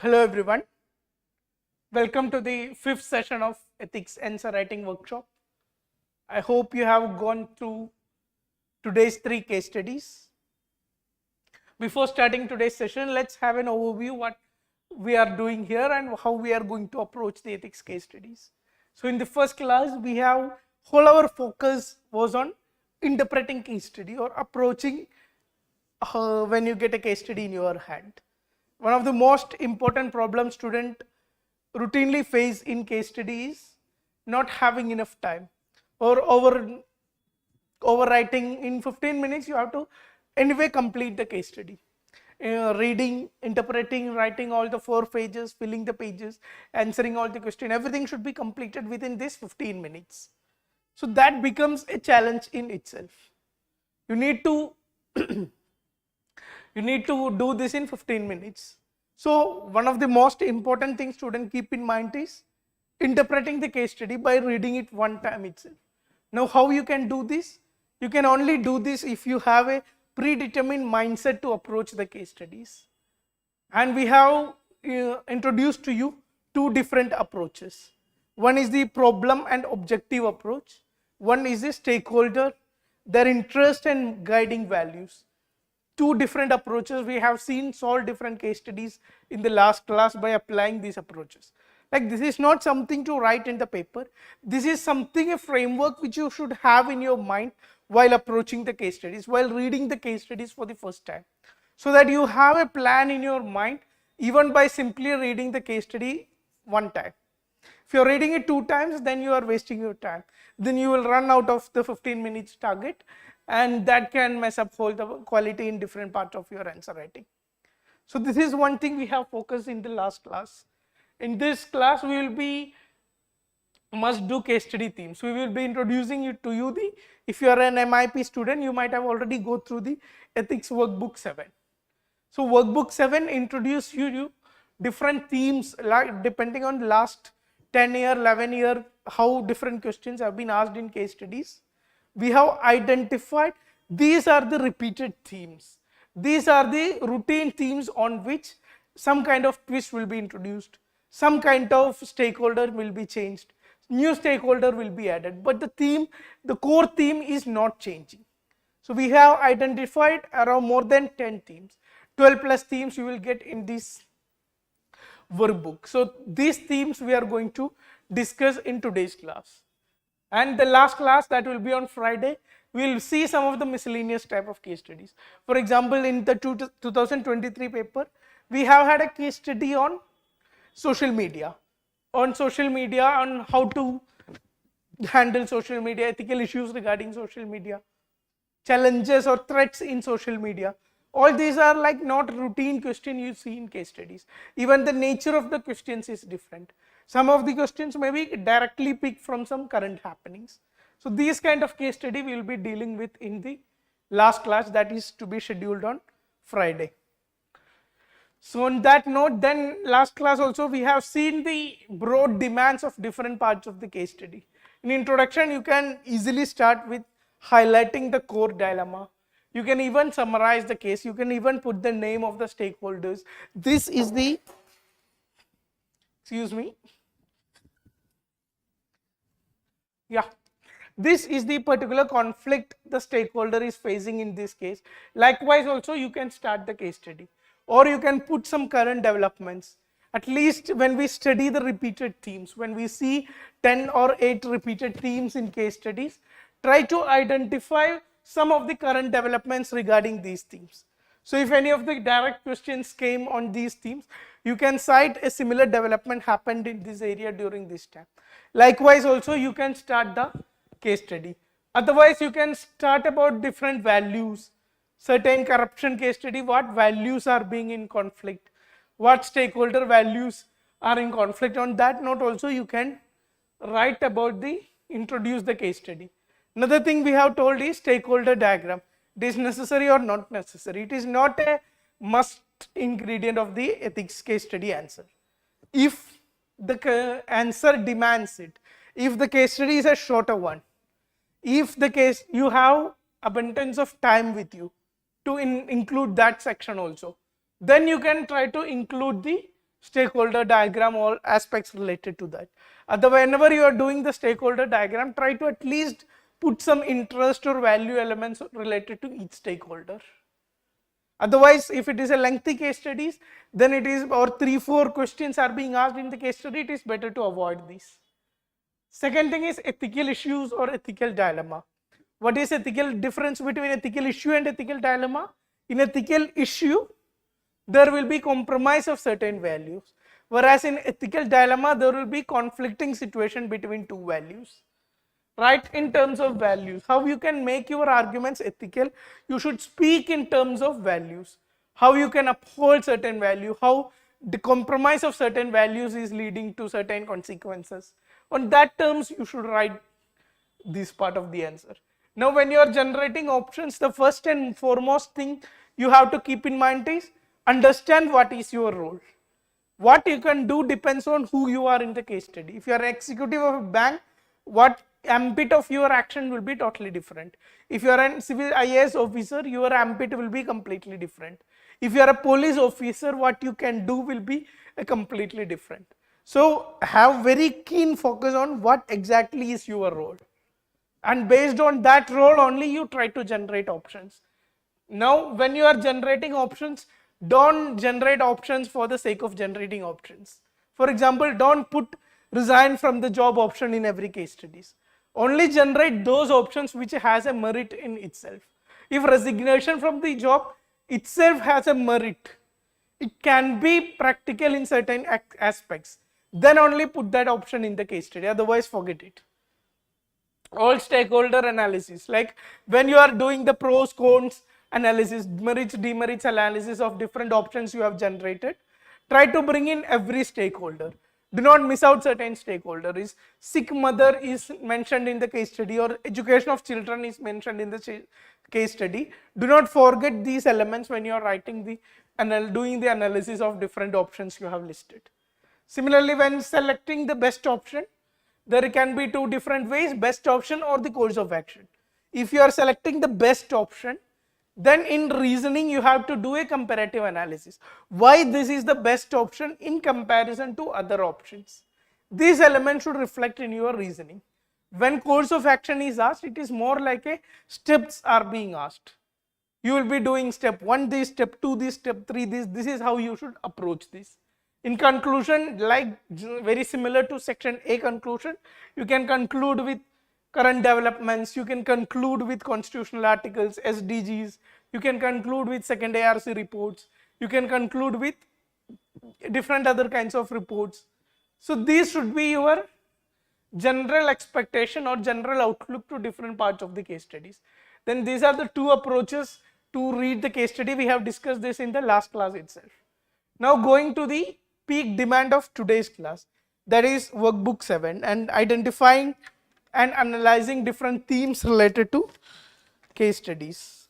Hello everyone, welcome to the fifth session of Ethics Answer Writing Workshop. I hope you have gone through today's three case studies. Before starting today's session, let's have an overview what we are doing here and how we are going to approach the ethics case studies. So in the first class, we have whole our focus was on interpreting case study or approaching when you get a case study in your hand. One of the most important problems students routinely face in case study is not having enough time or overwriting in 15 minutes. You have to anyway complete the case study. Reading, interpreting, writing all the 4 pages, filling the pages, answering all the questions, everything should be completed within this 15 minutes. So that becomes a challenge in itself. You need to do this in 15 minutes. So one of the most important things students keep in mind is interpreting the case study by reading it one time itself. Now how you can do this? You can only do this if you have a predetermined mindset to approach the case studies. And we have introduced to you two different approaches. One is the problem and objective approach. One is the stakeholder, their interest and guiding values. Two different approaches. We have seen solve different case studies in the last class by applying these approaches. Like this is not something to write in the paper. This is something, a framework which you should have in your mind while approaching the case studies, while reading the case studies for the first time. So that you have a plan in your mind even by simply reading the case study one time. If you are reading it 2 times, then you are wasting your time. Then you will run out of the 15 minutes target, and that can mess up whole the quality in different parts of your answer writing. So this is one thing we have focused in the last class. In this class, we will be must do case study themes. We will be introducing it to you the, if you are an MIP student, you might have already go through the Ethics Workbook 7. So Workbook 7 introduce you different themes like depending on last 10 year, 11 year, how different questions have been asked in case studies. We have identified these are the repeated themes. These are the routine themes on which some kind of twist will be introduced, some kind of stakeholder will be changed, new stakeholder will be added, but the theme, the core theme is not changing. So we have identified around more than 10 themes, 12 plus themes you will get in this workbook. So these themes we are going to discuss in today's class. And the last class, that will be on Friday, we will see some of the miscellaneous type of case studies. For example, in the 2023 paper, we have had a case study on social media, on how to handle social media, ethical issues regarding social media, challenges or threats in social media. All these are like not routine question you see in case studies. Even the nature of the questions is different. Some of the questions may be directly picked from some current happenings. So these kind of case study we will be dealing with in the last class, that is to be scheduled on Friday. So on that note, then last class also we have seen the broad demands of different parts of the case study. In introduction, you can easily start with highlighting the core dilemma. You can even summarize the case. You can even put the name of the stakeholders. This is the, this is the particular conflict the stakeholder is facing in this case. Likewise also you can start the case study, or you can put some current developments. At least when we study the repeated themes, when we see 10 or 8 repeated themes in case studies, try to identify some of the current developments regarding these themes. So if any of the direct questions came on these themes, you can cite a similar development happened in this area during this time. Likewise also you can start the case study. Otherwise you can start about different values, certain corruption case study, what values are being in conflict, what stakeholder values are in conflict. On that note also you can write about the, introduce the case study. Another thing we have told is stakeholder diagram. It is necessary or not necessary. It is not a must ingredient of the ethics case study answer. If the answer demands it, if the case study is a shorter one, if the case you have abundance of time with you to include that section also, then you can try to include the stakeholder diagram, all aspects related to that. Whenever you are doing the stakeholder diagram, try to at least put some interest or value elements related to each stakeholder. Otherwise, if it is a lengthy case studies, then it is, or 3-4 questions are being asked in the case study, it is better to avoid this. Second thing is ethical issues or ethical dilemma. What is ethical difference between ethical issue and ethical dilemma? In ethical issue, there will be compromise of certain values, whereas in ethical dilemma, there will be conflicting situation between two values. Right, in terms of values, how you can make your arguments ethical, you should speak in terms of values, how you can uphold certain value, how the compromise of certain values is leading to certain consequences. On that terms, you should write this part of the answer. Now, when you are generating options, the first and foremost thing you have to keep in mind is understand what is your role. What you can do depends on who you are in the case study. If you are an executive of a bank, what ambit of your action will be totally different. If you are a civil IAS officer, your ambit will be completely different. If you are a police officer, what you can do will be completely different. So have very keen focus on what exactly is your role, and based on that role only you try to generate options. Now, when you are generating options, don't generate options for the sake of generating options. For example, don't put resign from the job option in every case studies. Only generate those options which has a merit in itself. If resignation from the job itself has a merit, it can be practical in certain aspects, then only put that option in the case study, otherwise forget it. All stakeholder analysis, like when you are doing the pros, cons analysis, merits, demerits analysis of different options you have generated, try to bring in every stakeholder. Do not miss out certain stakeholder. Is sick mother is mentioned in the case study, or education of children is mentioned in the case study. Do not forget these elements when you are writing the doing the analysis of different options you have listed. Similarly, when selecting the best option, there can be two different ways: best option or the course of action. If you are selecting the best option, then in reasoning you have to do a comparative analysis. Why this is the best option in comparison to other options? These elements should reflect in your reasoning. When course of action is asked, it is more like a steps are being asked. You will be doing step 1 this, step 2 this, step 3 this. This is how you should approach this. In conclusion, like very similar to section A conclusion, you can conclude with current developments, you can conclude with constitutional articles, SDGs, you can conclude with second ARC reports, you can conclude with different other kinds of reports. So these should be your general expectation or general outlook to different parts of the case studies. Then these are the two approaches to read the case study. We have discussed this in the last class itself. Now going to the peak demand of today's class, that is workbook 7, and identifying and analyzing different themes related to case studies.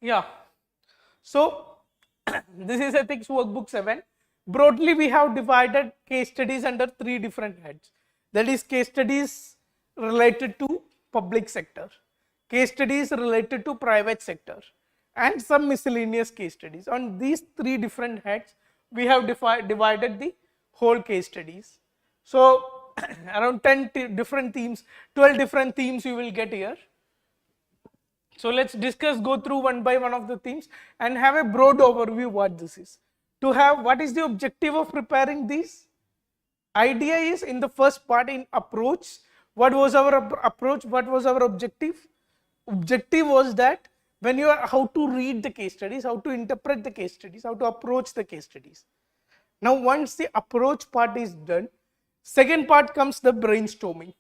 Yeah, so this is Ethics Workbook 7. Broadly, we have divided case studies under 3 different heads. That is case studies related to public sector, case studies related to private sector, and some miscellaneous case studies. On these 3 different heads, we have divided the whole case studies. So around 10 different themes, 12 different themes you will get here. So let's discuss, go through one by one of the themes and have a broad overview what this is. To have what is the objective of preparing these? Idea is in the first part in approach, what was our approach, what was our objective? Objective was that when you are how to read the case studies, how to interpret the case studies, how to approach the case studies. Now once the approach part is done, second part comes the brainstorming.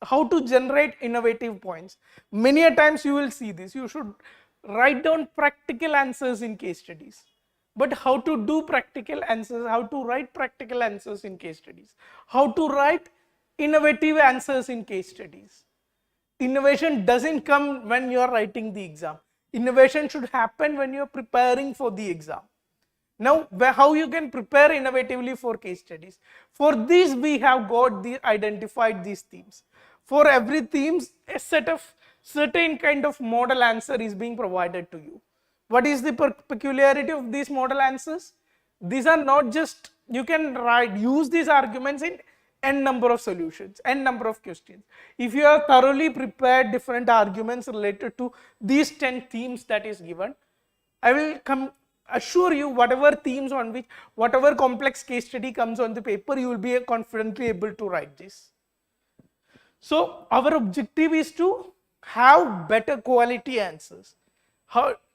How to generate innovative points. Many a times you will see this, you should write down practical answers in case studies. But how to do practical answers, how to write practical answers in case studies, how to write innovative answers in case studies. Innovation doesn't come when you are writing the exam. Innovation should happen when you are preparing for the exam. Now, how you can prepare innovatively for case studies? For this, we have got identified these themes. For every themes, a set of certain kind of model answer is being provided to you. What is the peculiarity of these model answers? These are not just, you can use these arguments in n number of solutions, n number of questions. If you have thoroughly prepared different arguments related to these 10 themes that is given, I will assure you whatever themes on which, whatever complex case study comes on the paper, you will be confidently able to write this. So our objective is to have better quality answers.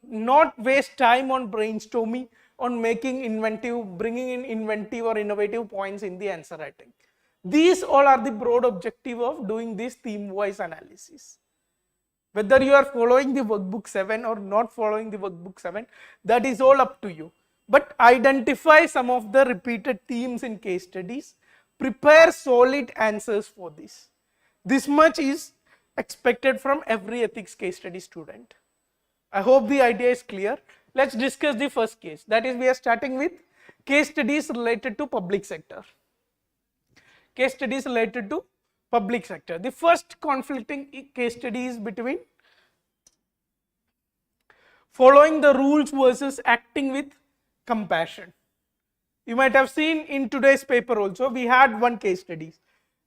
Not waste time on brainstorming, on making inventive, bringing in inventive or innovative points in the answer writing. These all are the broad objective of doing this theme-wise analysis. Whether you are following the workbook 7 or not following the workbook 7, that is all up to you. But identify some of the repeated themes in case studies, prepare solid answers for this. This much is expected from every ethics case study student. I hope the idea is clear. Let's discuss the first case. That is, we are starting with case studies related to public sector. Case studies related to public sector. The first conflicting case study is between following the rules versus acting with compassion. You might have seen in today's paper also, we had one case study,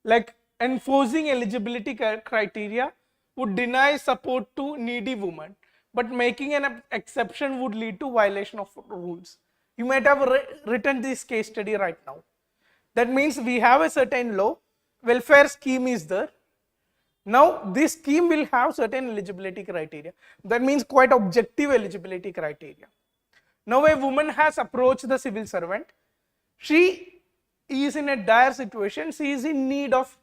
like enforcing eligibility criteria would deny support to needy women, but making an exception would lead to violation of rules. You might have written this case study right now. That means we have a certain law, welfare scheme is there. Now this scheme will have certain eligibility criteria. That means quite objective eligibility criteria. Now a woman has approached the civil servant. She is in a dire situation. She is in need of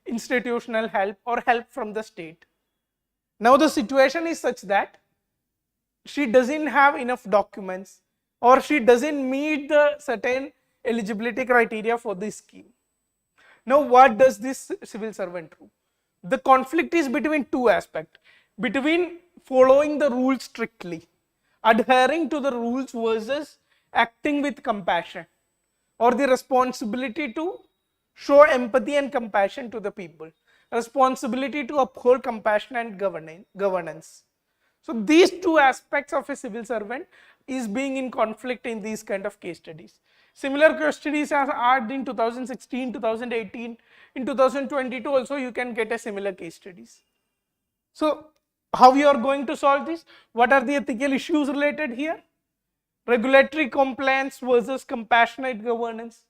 institutional help or help from the state. Now the situation is such that she doesn't have enough documents or she doesn't meet the certain eligibility criteria for this scheme. Now what does this civil servant do? The conflict is between two aspects, between following the rules strictly, adhering to the rules versus acting with compassion, or the responsibility to show empathy and compassion to the people, responsibility to uphold compassion and governance. So these two aspects of a civil servant is being in conflict in these kind of case studies. Similar case studies are added in 2016, 2018, in 2022 also you can get a similar case studies. So how you are going to solve this? What are the ethical issues related here? Regulatory compliance versus compassionate governance.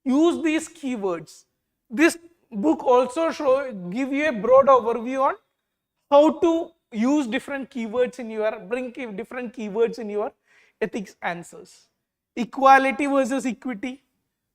Use these keywords. This book also give you a broad overview on how to use different keywords in your, bring different keywords in your ethics answers. Equality versus equity.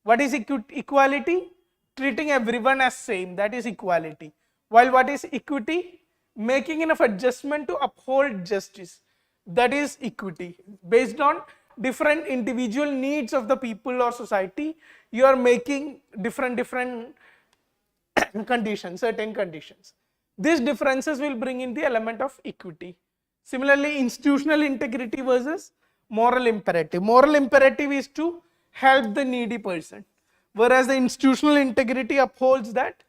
What is equality? Treating everyone as same, that is equality. While what is equity? Making enough adjustment to uphold justice, that is equity. Based on different individual needs of the people or society, you are making different conditions, certain conditions. These differences will bring in the element of equity. Similarly, institutional integrity versus moral imperative. Moral imperative is to help the needy person, whereas the institutional integrity upholds that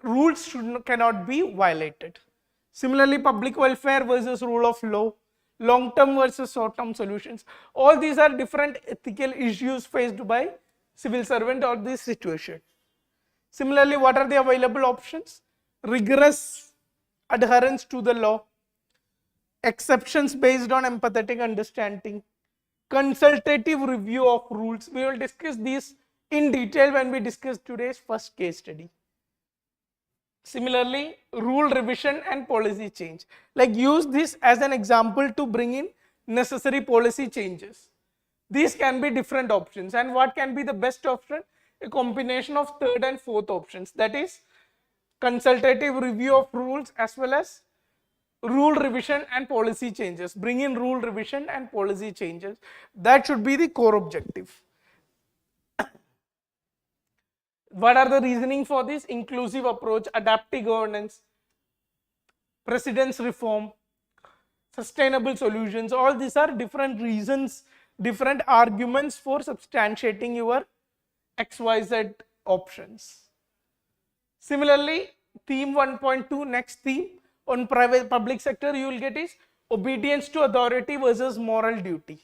rules cannot be violated. Similarly, public welfare versus rule of law, long-term versus short-term solutions. All these are different ethical issues faced by civil servant or this situation. Similarly, what are the available options? Rigorous adherence to the law, exceptions based on empathetic understanding, consultative review of rules. We will discuss these in detail when we discuss today's first case study. Similarly, rule revision and policy change. Like use this as an example to bring in necessary policy changes. These can be different options, and what can be the best option? A combination of third and fourth options, that is consultative review of rules as well as rule revision and policy changes. Bring in rule revision and policy changes. That should be the core objective. What are the reasoning for this? Inclusive approach, adaptive governance, precedence reform, sustainable solutions. All these are different reasons different arguments for substantiating your XYZ options. Similarly, theme 1.2, next theme on public sector you will get is obedience to authority versus moral duty.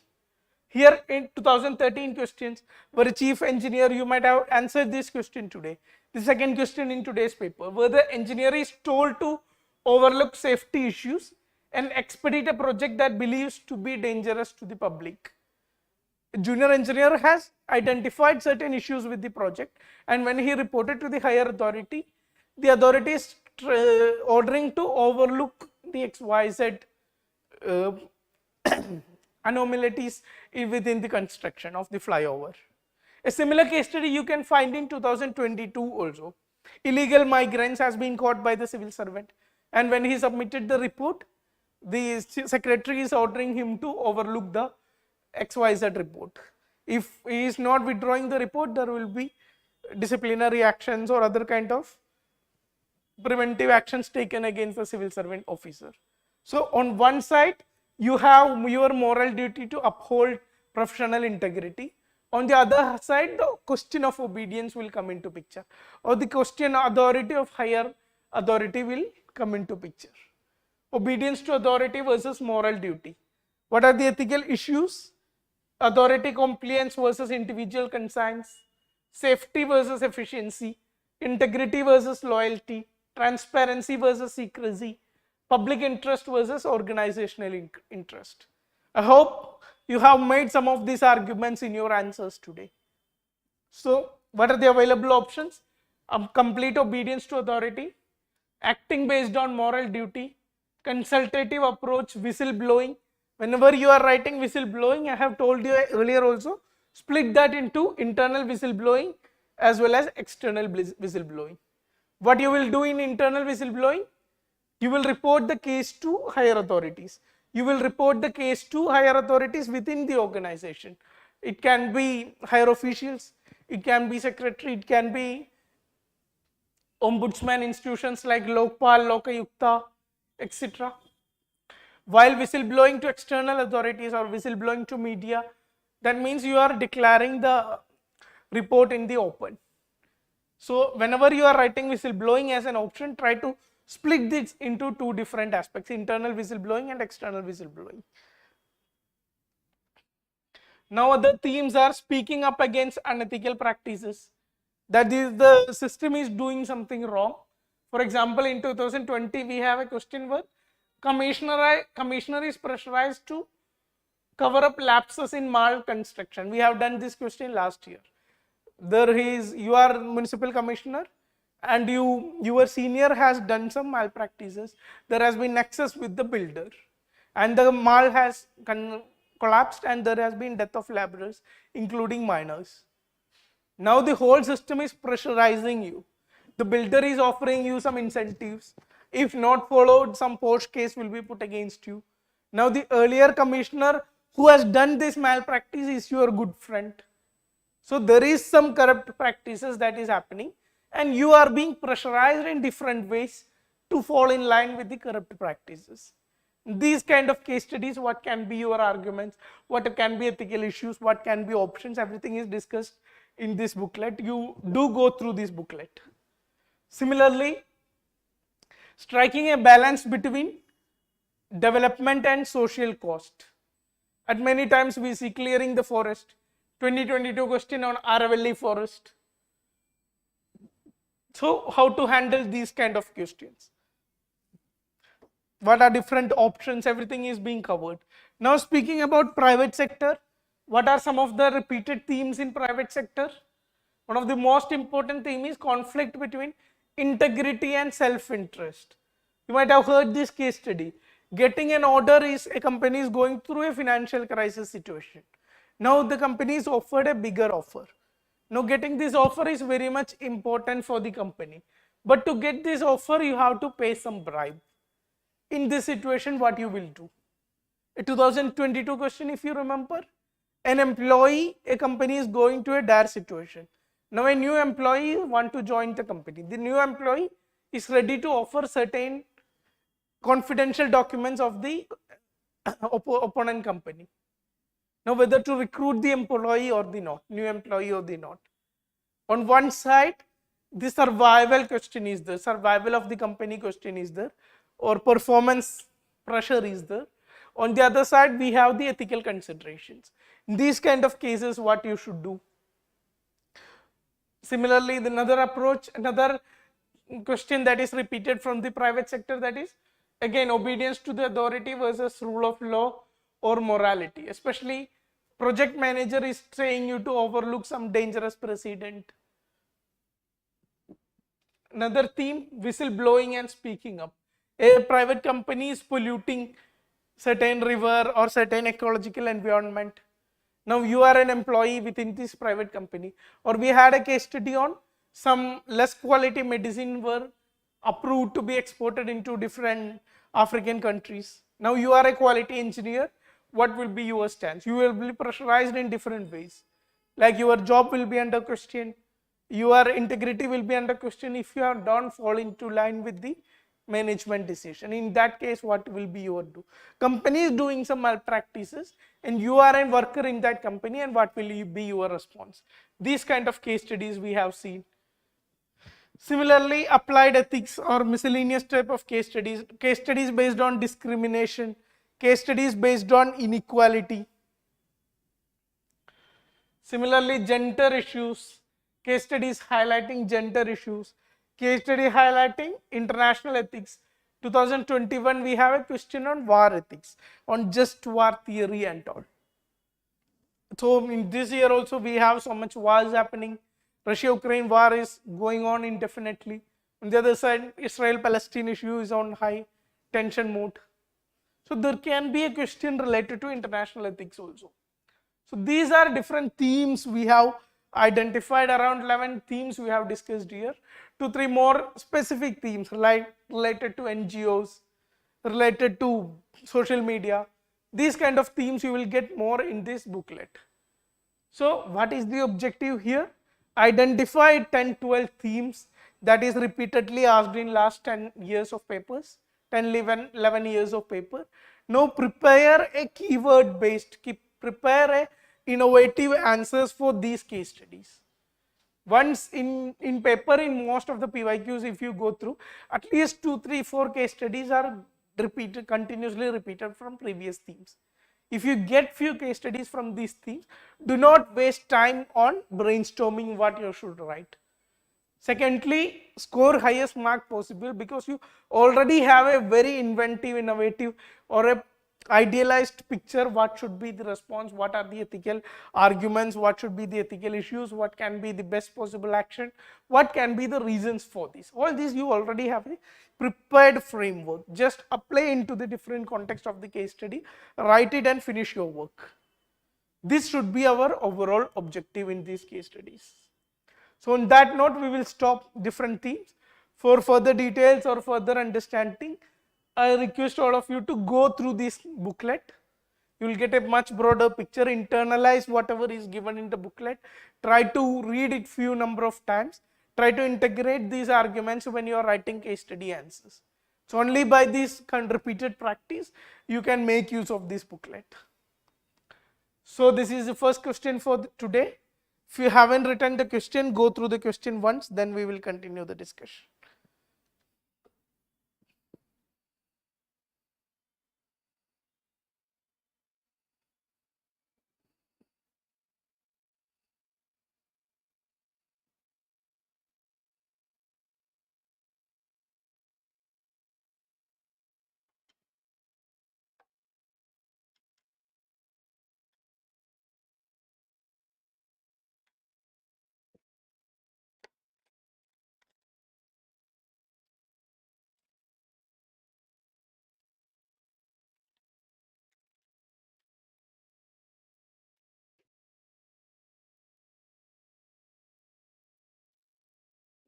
Here in 2013 questions, where a chief engineer, you might have answered this question today. The second question in today's paper, where the engineer is told to overlook safety issues and expedite a project that believes to be dangerous to the public. A junior engineer has identified certain issues with the project, and when he reported to the higher authority, the authority is ordering to overlook the XYZ anomalies within the construction of the flyover. A similar case study you can find in 2022 also. Illegal migrants has been caught by the civil servant, and when he submitted the report, the secretary is ordering him to overlook the XYZ report. If he is not withdrawing the report, there will be disciplinary actions or other kind of preventive actions taken against the civil servant officer. So on one side, you have your moral duty to uphold professional integrity. On the other side, the question of obedience will come into picture, or the question authority of higher authority will come into picture. Obedience to authority versus moral duty. What are the ethical issues? Authority compliance versus individual conscience, safety versus efficiency, integrity versus loyalty, transparency versus secrecy, public interest versus organizational interest. I hope you have made some of these arguments in your answers today. So, what are the available options? Complete obedience to authority, acting based on moral duty, consultative approach, whistleblowing. Whenever you are writing whistleblowing, I have told you earlier also, split that into internal whistleblowing as well as external whistleblowing. What you will do in internal whistleblowing? You will report the case to higher authorities. You will report the case to higher authorities within the organization. It can be higher officials, it can be secretary, it can be ombudsman institutions like Lokpal, Lokayukta, etc. While whistleblowing to external authorities or whistleblowing to media, that means you are declaring the report in the open. So whenever you are writing whistleblowing as an option, try to split this into two different aspects, internal whistleblowing and external whistleblowing. Now other themes are speaking up against unethical practices. That is, the system is doing something wrong. For example, in 2020 we have a question where commissioner is pressurized to cover up lapses in mal construction. We have done this question last year. You are municipal commissioner and your senior has done some malpractices. There has been nexus with the builder and the mal has collapsed and there has been death of laborers including minors. Now the whole system is pressurizing you. The builder is offering you some incentives. If not followed, some post case will be put against you. Now the earlier commissioner who has done this malpractice is your good friend. So there is some corrupt practices that is happening and you are being pressurized in different ways to fall in line with the corrupt practices. These kind of case studies, what can be your arguments, what can be ethical issues, what can be options, everything is discussed in this booklet. You do go through this booklet. Similarly, striking a balance between development and social cost. At many times we see clearing the forest. 2022 question on Aravalli forest. So how to handle these kind of questions? What are different options? Everything is being covered. Now speaking about private sector, what are some of the repeated themes in private sector? One of the most important theme is conflict between integrity and self-interest. You might have heard this case study. Getting an order is a company is going through a financial crisis situation. Now the company is offered a bigger offer. Now getting this offer is very much important for the company. But to get this offer, you have to pay some bribe. In this situation, what you will do? A 2022 question, if you remember, an employee, a company is going to a dire situation. Now a new employee want to join the company. The new employee is ready to offer certain confidential documents of the opponent company. Now whether to recruit the employee or the not, new employee or the not. On one side, the survival question is there, survival of the company question is there, or performance pressure is there. On the other side, we have the ethical considerations. In these kind of cases, what you should do. Similarly, another approach, another question that is repeated from the private sector, that is again obedience to the authority versus rule of law or morality. Especially project manager is saying you to overlook some dangerous precedent. Another theme, whistleblowing and speaking up. A private company is polluting certain river or certain ecological environment. Now you are an employee within this private company, or we had a case study on some less quality medicine were approved to be exported into different African countries. Now you are a quality engineer, what will be your stance? You will be pressurized in different ways. Like your job will be under question, your integrity will be under question if you don't fall into line with the management decision. In that case, what will be your do? Company is doing some malpractices and you are a worker in that company, and what will be your response? These kind of case studies we have seen. Similarly, applied ethics or miscellaneous type of case studies based on discrimination, case studies based on inequality. Similarly, gender issues, case studies highlighting gender issues, case study highlighting international ethics. 2021 we have a question on war ethics, on just war theory and all. So in this year also we have so much wars happening. Russia-Ukraine war is going on indefinitely. On the other side, Israel-Palestine issue is on high tension mode. So there can be a question related to international ethics also. So these are different themes we have identified, around 11 themes we have discussed here. 2-3 more specific themes like related to NGOs, related to social media. These kind of themes you will get more in this booklet. So what is the objective here? Identify 10-12 themes that is repeatedly asked in last 10 years of papers, 11 years of paper. Now prepare a keyword based, prepare a innovative answers for these case studies. Once in paper, in most of the PYQs, if you go through, at least 2, 3, 4 case studies are repeated, continuously repeated from previous themes. If you get few case studies from these themes, do not waste time on brainstorming what you should write. Secondly, score highest mark possible, because you already have a very inventive, innovative, or a idealized picture what should be the response, what are the ethical arguments, what should be the ethical issues, what can be the best possible action, what can be the reasons for this. All these you already have a prepared framework. Just apply into the different context of the case study, write it and finish your work. This should be our overall objective in these case studies. So on that note, we will stop different themes. For further details or further understanding, I request all of you to go through this booklet. You will get a much broader picture, internalize whatever is given in the booklet, try to read it few number of times, try to integrate these arguments when you are writing case study answers. So only by this repeated practice, you can make use of this booklet. So this is the first question for today. If you haven't written the question, go through the question once, then we will continue the discussion.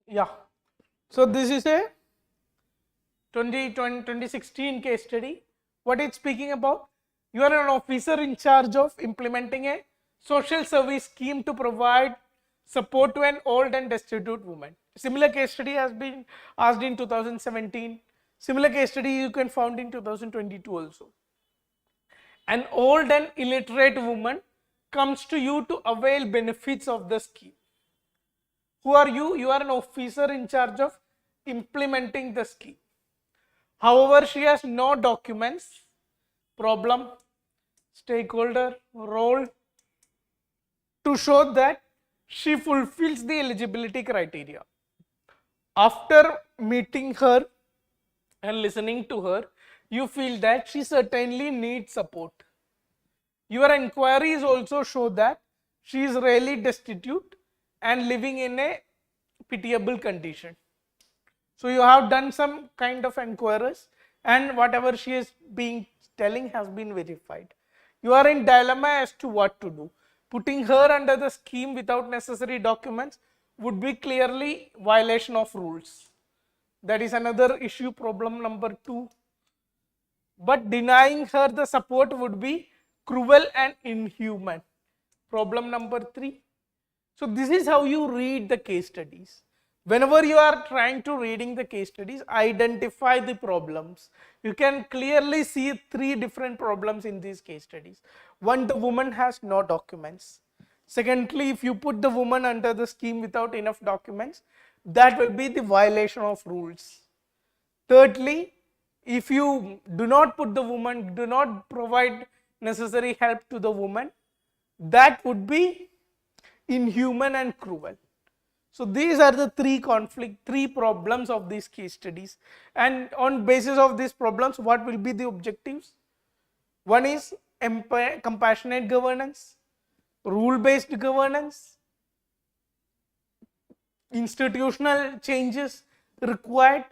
Yeah, so this is a 2016 case study. What it's speaking about? You are an officer in charge of implementing a social service scheme to provide support to an old and destitute woman. Similar case study has been asked in 2017. Similar case study you can find in 2022 also. An old and illiterate woman comes to you to avail benefits of the scheme. Who are you? You are an officer in charge of implementing the scheme. However, she has no documents, problem, stakeholder, role, to show that she fulfills the eligibility criteria. After meeting her and listening to her, you feel that she certainly needs support. Your inquiries also show that she is really destitute and living in a pitiable condition. So you have done some kind of inquiries, and whatever she is being telling has been verified. You are in dilemma as to what to do. Putting her under the scheme without necessary documents would be clearly violation of rules. That is another issue, problem number 2. But denying her the support would be cruel and inhuman. Problem number 3. So this is how you read the case studies. Whenever you are trying to reading the case studies, identify the problems. You can clearly see 3 different problems in these case studies. One, the woman has no documents. Secondly, if you put the woman under the scheme without enough documents, that will be the violation of rules. Thirdly, if you do not put the woman, do not provide necessary help to the woman, that would be inhuman and cruel. So these are the 3 problems of these case studies, and on basis of these problems, what will be the objectives? One is compassionate governance, rule-based governance, institutional changes required,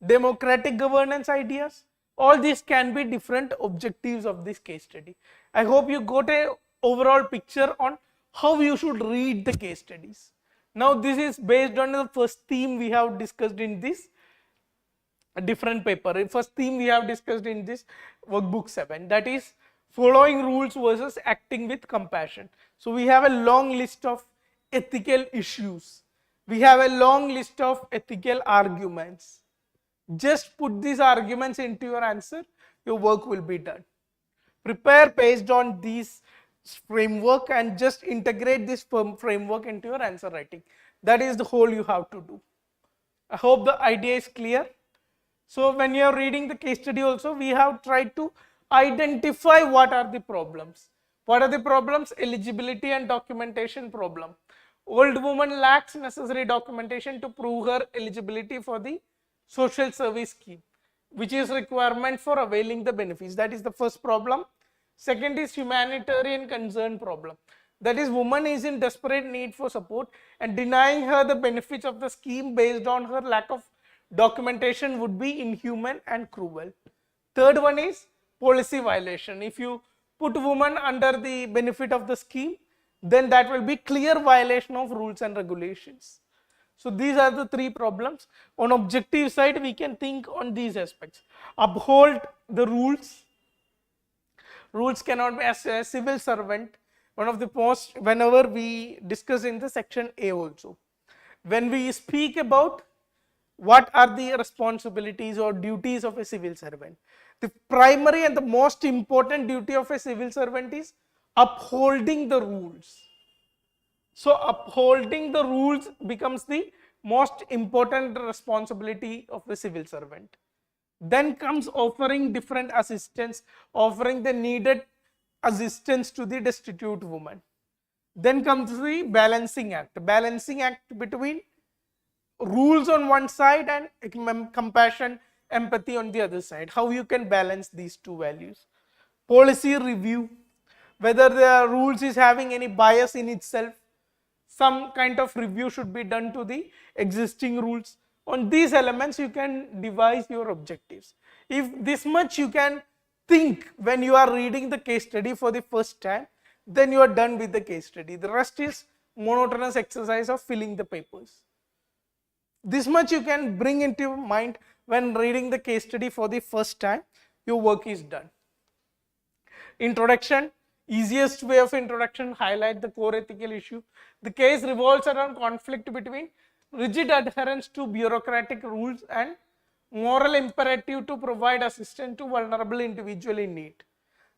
democratic governance ideas. All these can be different objectives of this case study. I hope you got a overall picture on how you should read the case studies. Now this is based on the first theme we have discussed in this different paper. The first theme we have discussed in this workbook 7, that is following rules versus acting with compassion. So we have a long list of ethical issues. We have a long list of ethical arguments. Just put these arguments into your answer, your work will be done. Prepare based on these framework and just integrate this framework into your answer writing. That is the whole you have to do. I hope the idea is clear. So when you are reading the case study also, we have tried to identify what are the problems. What are the problems? Eligibility and documentation problem. Old woman lacks necessary documentation to prove her eligibility for the social service scheme, which is requirement for availing the benefits. That is the first problem. Second is humanitarian concern problem. That is, woman is in desperate need for support, and denying her the benefits of the scheme based on her lack of documentation would be inhuman and cruel. Third one is policy violation. If you put woman under the benefit of the scheme, then that will be clear violation of rules and regulations. So these are the 3 problems. On objective side, we can think on these aspects. Uphold the rules. Rules cannot be, as a civil servant, one of the most, whenever we discuss in the section A also, when we speak about what are the responsibilities or duties of a civil servant, the primary and the most important duty of a civil servant is upholding the rules. So upholding the rules becomes the most important responsibility of the civil servant. Then comes offering different assistance, offering the needed assistance to the destitute woman. Then comes the balancing act between rules on one side and compassion, empathy on the other side. How you can balance these 2 values. Policy review, whether the rules is having any bias in itself, some kind of review should be done to the existing rules. On these elements, you can devise your objectives. If this much you can think when you are reading the case study for the first time, then you are done with the case study. The rest is monotonous exercise of filling the papers. This much you can bring into your mind when reading the case study for the first time, your work is done. Introduction. Easiest way of introduction, highlight the core ethical issue. The case revolves around conflict between rigid adherence to bureaucratic rules and moral imperative to provide assistance to vulnerable individual in need.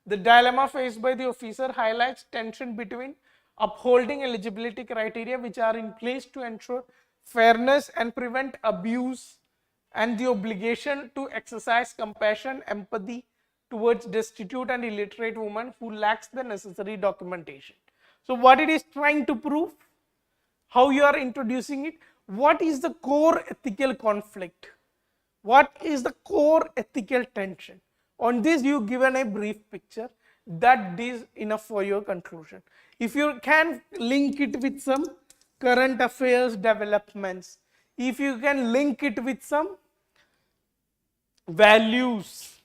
The dilemma faced by the officer highlights tension between upholding eligibility criteria which are in place to ensure fairness and prevent abuse, and the obligation to exercise compassion, empathy towards destitute and illiterate women who lacks the necessary documentation. So what it is trying to prove, how you are introducing it, what is the core ethical conflict, what is the core ethical tension. On this you given a brief picture, that is enough for your conclusion. If you can link it with some current affairs developments, if you can link it with some values,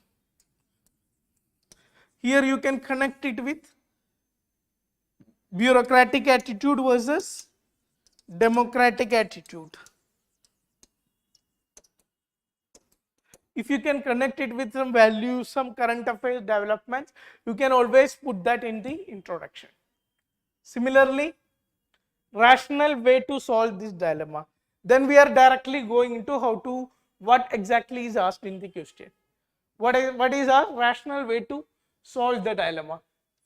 here you can connect it with bureaucratic attitude versus democratic attitude. If you can connect it with some values, some current affairs developments, you can always put that in the introduction. Similarly, rational way to solve this dilemma. Then we are directly going into what exactly is asked in the question. What is our rational way to solve the dilemma?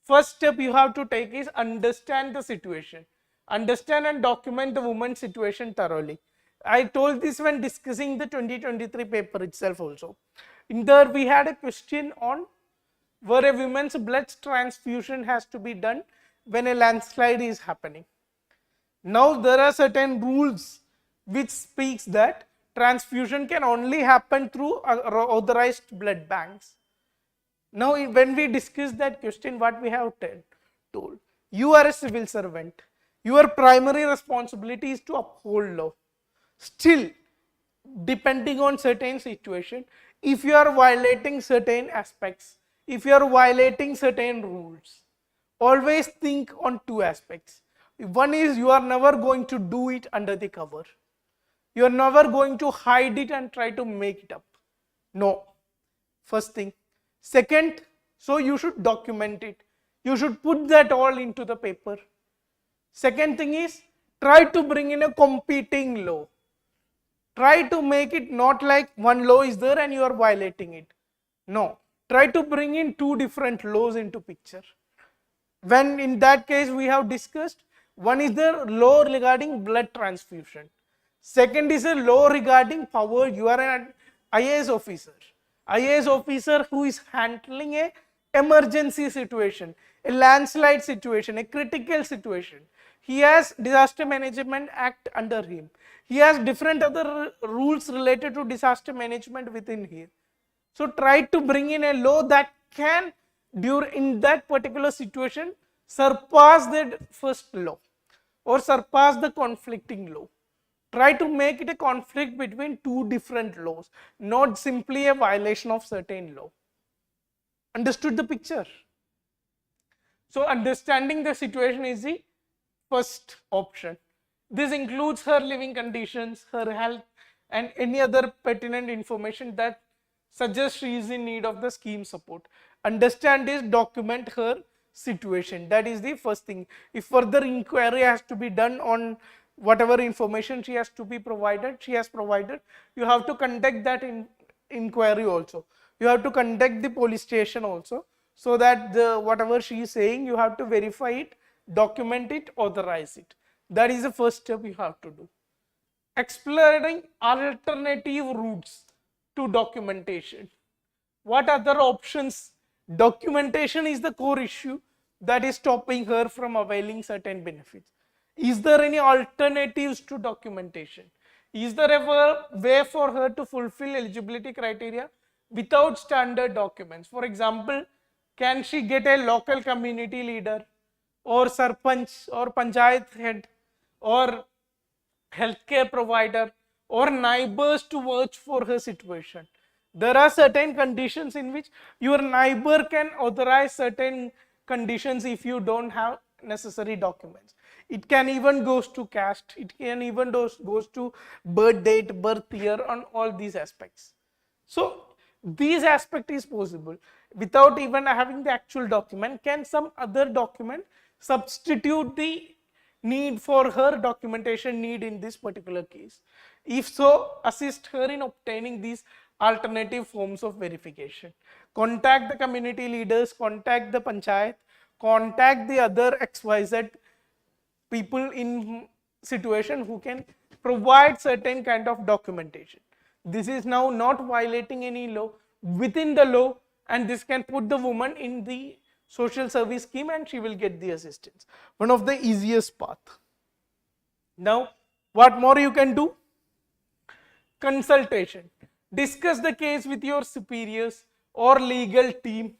First step you have to take is understand the situation. Understand and document the woman's situation thoroughly. I told this when discussing the 2023 paper itself also. In there we had a question on where a woman's blood transfusion has to be done when a landslide is happening. Now there are certain rules which speaks that transfusion can only happen through authorized blood banks. Now when we discuss that question, what we have told, you are a civil servant, your primary responsibility is to uphold law. Still, depending on certain situation, if you are violating certain aspects, if you are violating certain rules, always think on two aspects. One is you are never going to do it under the cover. You are never going to hide it and try to make it up. No. First thing. Second, so you should document it. You should put that all into the paper. Second thing is, try to bring in a competing law. Try to make it not like one law is there and you are violating it. No. Try to bring in two different laws into picture. When in that case we have discussed, one is the law regarding blood transfusion. Second is a law regarding power. You are an IAS officer. IAS officer who is handling a emergency situation, a landslide situation, a critical situation. He has Disaster Management Act under him. He has different other rules related to disaster management within here. So try to bring in a law that can, in that particular situation, surpass the first law or surpass the conflicting law. Try to make it a conflict between two different laws, not simply a violation of certain law. Understood the picture? So understanding the situation is the first option. This includes her living conditions, her health, and any other pertinent information that suggests she is in need of the scheme support. Understand this, document her situation. That is the first thing. If further inquiry has to be done on whatever information she has to be provided, you have to conduct that inquiry also. You have to conduct the police station also, so that whatever she is saying, you have to verify it, document it, authorize it. That is the first step you have to do. Exploring alternative routes to documentation. What other options? Documentation is the core issue that is stopping her from availing certain benefits. Is there any alternatives to documentation? Is there a way for her to fulfill eligibility criteria without standard documents? For example, can she get a local community leader or sarpanch or panchayat head or healthcare provider or neighbors to vouch for her situation? There are certain conditions in which your neighbor can authorize certain conditions if you don't have necessary documents. It can even goes to caste, it can even goes to birth date, birth year, on all these aspects. So these aspect is possible without even having the actual document. Can some other document substitute the need for her documentation need in this particular case? If so, assist her in obtaining these alternative forms of verification. contact the community leaders, contact the panchayat, contact the other XYZ people in situation who can provide certain kind of documentation. This is now not violating any law, within the law, and this can put the woman in the social service scheme and she will get the assistance. One of the easiest path. Now, what more you can do? Consultation. Discuss the case with your superiors or legal team.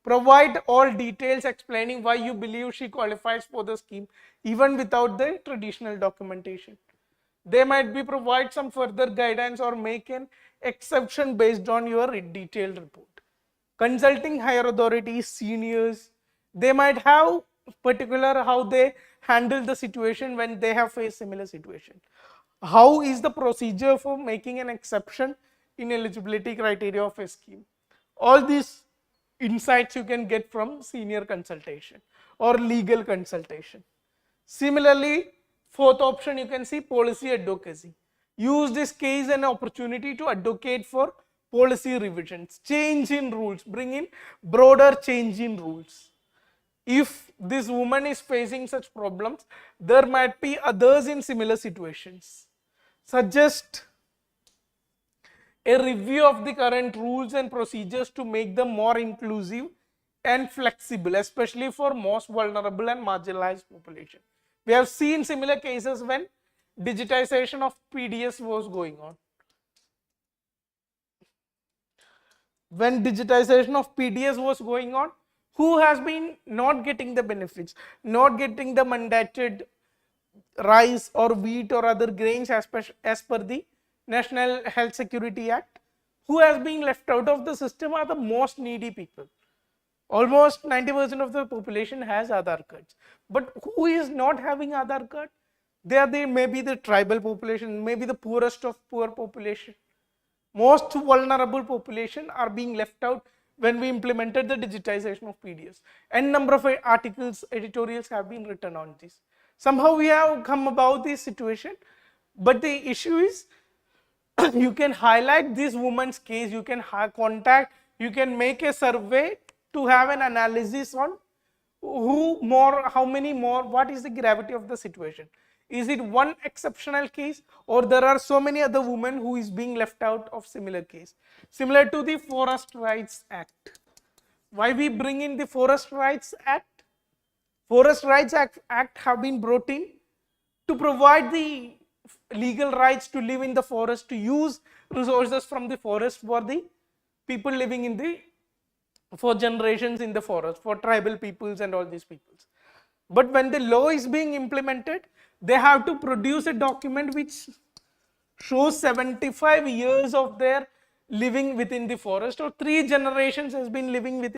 Provide all details explaining why you believe she qualifies for the scheme, even without the traditional documentation. They might be provide some further guidance or make an exception based on your detailed report. Consulting higher authorities, seniors, they might have particular how they handle the situation when they have faced similar situation. How is the procedure for making an exception in eligibility criteria of a scheme? All these insights you can get from senior consultation or legal consultation. Similarly, fourth option you can see policy advocacy. Use this case an opportunity to advocate for policy revisions, change in rules, bring in broader change in rules. If this woman is facing such problems, there might be others in similar situations. Suggest a review of the current rules and procedures to make them more inclusive and flexible, especially for most vulnerable and marginalized population. We have seen similar cases when digitization of PDS was going on. When digitization of PDS was going on, who has been not getting the benefits, not getting the mandated rice or wheat or other grains as per the National Health Security Act? Who has been left out of the system are the most needy people. Almost 90% of the population has Aadhaar cards. But who is not having Aadhaar card? They are maybe the tribal population, maybe the poorest of poor population. Most vulnerable population are being left out when we implemented the digitization of PDS. N number of articles, editorials have been written on this. Somehow we have come about this situation, but the issue is you can highlight this woman's case, you can contact, you can make a survey to have an analysis on who more, how many more, what is the gravity of the situation. Is it one exceptional case or there are so many other women who is being left out of similar case? Similar to the Forest Rights Act. Why we bring in the Forest Rights Act? Forest Rights Act have been brought in to provide the legal rights to live in the forest, to use resources from the forest for the people living in the, for generations in the forest, for tribal peoples and all these peoples. But when the law is being implemented, they have to produce a document which shows 75 years of their living within the forest, or 3 generations has been living within